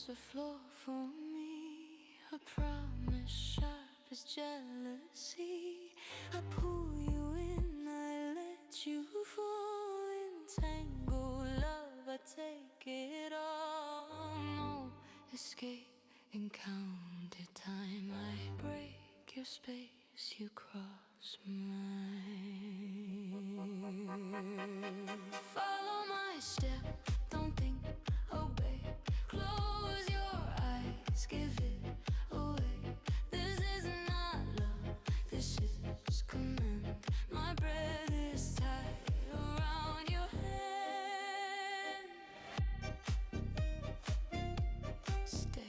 the floor for me. A promise sharp as jealousy. I pull you in, I let you fall. Entangle love, I take it all. No escape, encounter time. I break your space, you cross mine. Follow my step, don't think, obey. Close your eyes, give it away. This is not love, this is command. My breath is tied around your hand. Stay.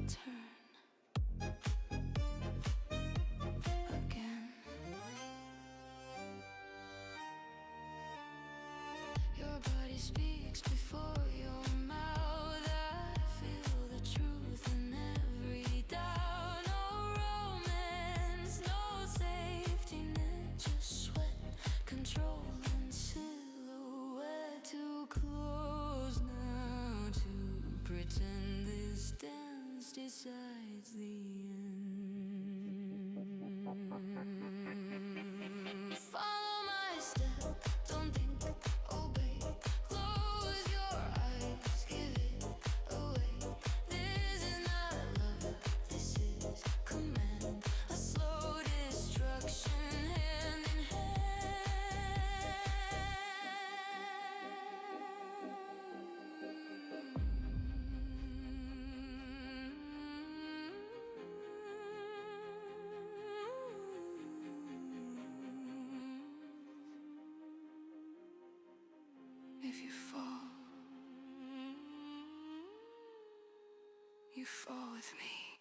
Turn. Again. Your body speaks before your mouth. I feel the truth in every doubt. No romance, no safety net, just sweat, control and silhouette. Too close now to pretend this dance decides the end. Follow my step, don't think, obey. Close your eyes, give it away. This is not love, this is command. A slow destruction, hand in If you fall with me.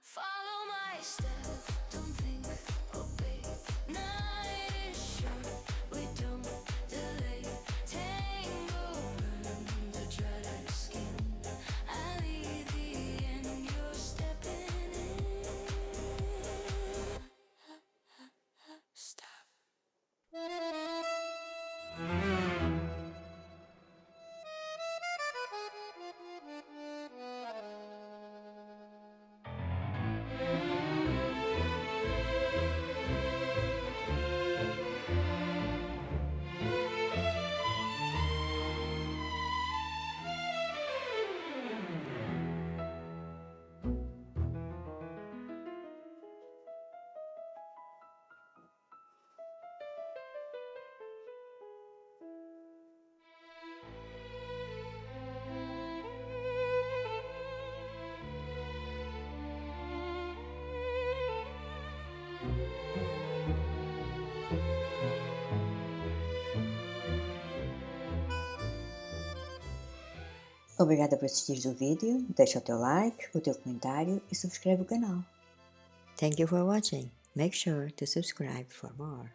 Follow my step, don't think, obey. Night is short, we don't delay. Tango burn the dreaded skin. I lead the end, you're stepping in. Stop. Obrigada por assistir o vídeo, deixa o teu like, o teu comentário e subscreve o canal. Thank you for watching. Make sure to subscribe for more.